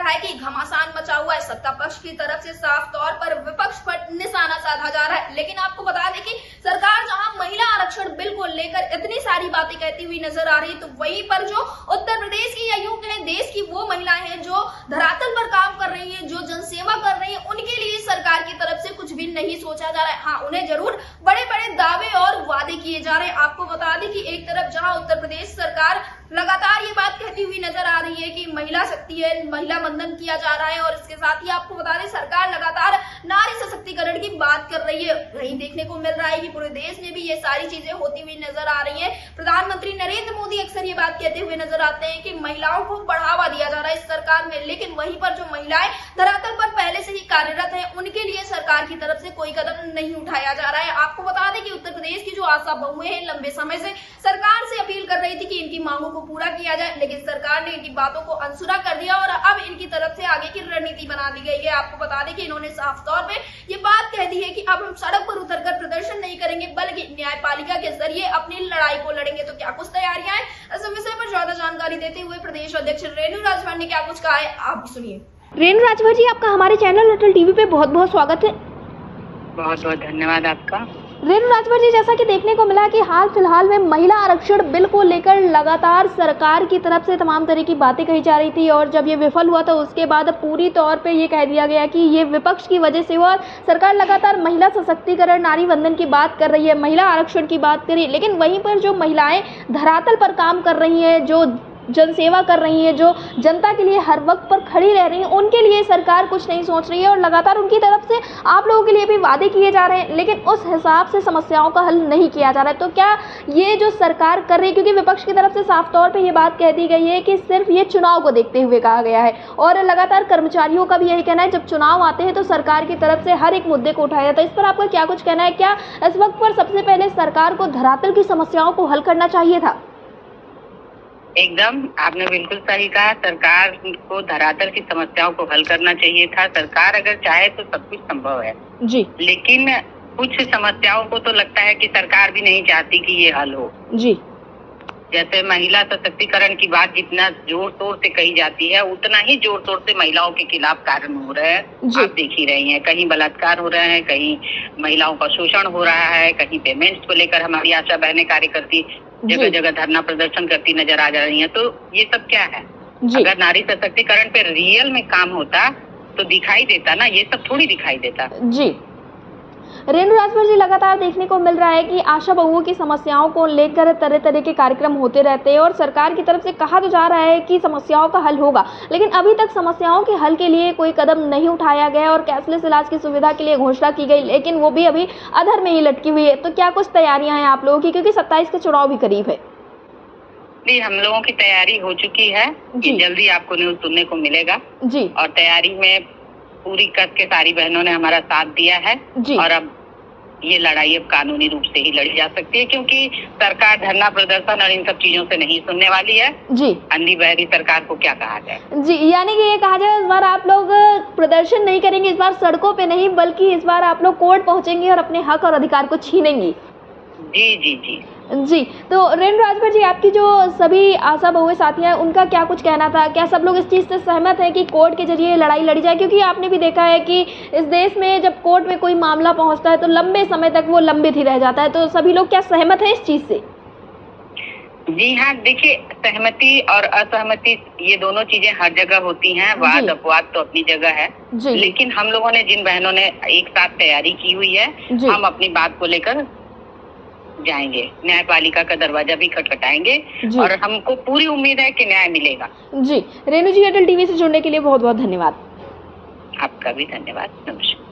है कि घमासान मचा हुआ है। सत्ता पक्ष की तरफ से साफ तौर पर विपक्ष पर निशाना साधा जा रहा है। लेकिन आपको बता दें कि सरकार जहां महिला आरक्षण बिल को लेकर इतनी सारी बातें कहती हुई नजर आ रही है, तो वहीं पर जो उत्तर प्रदेश की या यूं कहें देश की वो महिलाएं हैं जो धरातल पर काम कर रही है, जो जनसेवा कर रही है, उनके लिए सरकार की तरफ से कुछ भी नहीं सोचा जा रहा है। हाँ, उन्हें जरूर बड़े बड़े दावे और वादे किए जा रहे हैं। आपको बता दें कि एक तरफ जहां उत्तर प्रदेश सरकार लगातार ये बात कहती हुई नजर आ रही है कि महिला शक्ति है, महिला वंदन किया जा रहा है, और इसके साथ ही आपको बता दें सरकार लगातार नारी सशक्तिकरण की बात कर रही है। वहीं देखने को मिल रहा है कि पूरे देश में भी ये सारी चीजें होती हुई नजर आ रही है। प्रधानमंत्री नरेंद्र मोदी अक्सर ये बात कहते हुए नजर आते हैं कि महिलाओं को बढ़ावा दिया जा रहा है इस सरकार में, लेकिन वहीं पर जो महिलाएं धरातल पर पहले से ही कार्यरत है, उनके लिए सरकार की तरफ से कोई कदम नहीं उठाया जा रहा है। आपको बता दें कि उत्तर प्रदेश की जो आशा बहुएं हैं लंबे समय से सरकार से अपील कर रही थी कि इनकी मांगों को पूरा किया जाए, लेकिन सरकार ने इनकी बातों को अनसुना कर दिया और अब इनकी तरफ से आगे की रणनीति बना दी गई है। आपको बता दें कि इन्होंने साफ तौर पे ये बात कह दी है कि अब हम सड़क पर उतरकर प्रदर्शन नहीं करेंगे, बल्कि न्यायपालिका के जरिए अपनी लड़ाई को लड़ेंगे। तो क्या कुछ तैयारियां हैं, इस विषय पर ज्यादा जानकारी देते हुए प्रदेश अध्यक्ष रेणु राजभर ने क्या कुछ कहा है, आप सुनिए। रेणु राजभर जी, आपका हमारे चैनल अटल टीवी पे बहुत बहुत स्वागत है। बहुत बहुत धन्यवाद आपका। रेणु राजभर जी, जैसा कि देखने को मिला कि हाल फिलहाल में महिला आरक्षण बिल को लेकर लगातार सरकार की तरफ से तमाम तरह की बातें कही जा रही थी, और जब ये विफल हुआ तो उसके बाद पूरी तौर पे ये कह दिया गया कि ये विपक्ष की वजह से हुआ। सरकार लगातार महिला सशक्तिकरण, नारी वंदन की बात कर रही है, महिला आरक्षण की बात करी, लेकिन वहीं पर जो महिलाएं धरातल पर काम कर रही हैं, जो जनसेवा कर रही है, जो जनता के लिए हर वक्त पर खड़ी रह रही है, उनके लिए सरकार कुछ नहीं सोच रही है, और लगातार उनकी तरफ से आप लोगों के लिए भी वादे किए जा रहे हैं, लेकिन उस हिसाब से समस्याओं का हल नहीं किया जा रहा है। तो क्या ये जो सरकार कर रही है, क्योंकि विपक्ष की तरफ से साफ तौर पे ये बात कह दी गई है कि सिर्फ ये चुनाव को देखते हुए कहा गया है, और लगातार कर्मचारियों का भी यही कहना है जब चुनाव आते हैं तो सरकार की तरफ से हर एक मुद्दे को उठाया जाता है। इस पर आपका क्या कुछ कहना है? क्या इस वक्त पर सबसे पहले सरकार को धरातल की समस्याओं को हल करना चाहिए था? एकदम आपने बिल्कुल सही कहा, सरकार को धरातल की समस्याओं को हल करना चाहिए था। सरकार अगर चाहे तो सब कुछ संभव है जी, लेकिन कुछ समस्याओं को तो लगता है कि सरकार भी नहीं चाहती कि ये हल हो जी। जैसे महिला सशक्तिकरण की बात जितना जोर शोर से कही जाती है, उतना ही जोर शोर से महिलाओं के खिलाफ कार्य हो रहे हैं। आप देख ही रही हैं, कहीं बलात्कार हो रहे हैं, कहीं महिलाओं का शोषण हो रहा है, कहीं पेमेंट्स को लेकर हमारी आशा बहनें कार्य करती जगह जगह धरना प्रदर्शन करती नजर आ जा रही हैं। तो ये सब क्या है? अगर नारी सशक्तिकरण पे रियल में काम होता तो दिखाई देता ना, ये सब थोड़ी दिखाई देता जी। रेणु राजभर जी, लगातार देखने को मिल रहा है कि आशा बहुओं की समस्याओं को लेकर तरह तरह के कार्यक्रम होते रहते हैं, और सरकार की तरफ से कहा तो जा रहा है कि समस्याओं का हल होगा, लेकिन अभी तक समस्याओं के हल के लिए कोई कदम नहीं उठाया गया, और कैशलेस इलाज की सुविधा के लिए घोषणा की गई, लेकिन वो भी अभी अधर में ही लटकी हुई है। तो क्या कुछ तैयारियां हैं आप लोगों की, क्योंकि 27 का चुनाव भी करीब है? जी, हम लोगों की तैयारी हो चुकी है, जल्दी आपको न्यूज सुनने को मिलेगा जी। और तैयारी में पूरी कस के सारी बहनों ने हमारा साथ दिया है जी। और अब ये लड़ाई अब कानूनी रूप से ही लड़ी जा सकती है, क्योंकि सरकार धरना प्रदर्शन और इन सब चीजों से नहीं सुनने वाली है जी। अंधी बहरी सरकार को क्या कहा जाए जी, यानी कि ये कहा जाए इस बार आप लोग प्रदर्शन नहीं करेंगे, इस बार सड़कों पे नहीं, बल्कि इस बार आप लोग कोर्ट पहुंचेंगे और अपने हक और अधिकार को छीनेंगी। जी जी जी जी। तो रेणु राजभर जी, आपकी जो सभी आशा बहुएं साथियां हैं, उनका क्या कुछ कहना था? क्या सब लोग इस चीज़ से सहमत हैं कि कोर्ट के जरिए लड़ाई लड़ी जाए? क्योंकि आपने भी देखा है कि इस देश में जब कोर्ट में कोई मामला पहुंचता है तो लंबे समय तक वो लंबित ही रह जाता है। तो सभी लोग क्या सहमत हैं इस चीज़ से? जी हाँ, देखिए, सहमति और असहमति ये दोनों चीजें हर जगह होती हैं, वाद अपवाद तो अपनी जगह है, लेकिन हम लोगों ने, जिन बहनों ने एक साथ तैयारी की हुई है, हम अपनी बात को लेकर जाएंगे, न्यायपालिका का दरवाजा भी खटखटाएंगे, और हमको पूरी उम्मीद है कि न्याय मिलेगा जी। रेणु जी, अटल टीवी से जुड़ने के लिए बहुत बहुत धन्यवाद। आपका भी धन्यवाद। नमस्कार।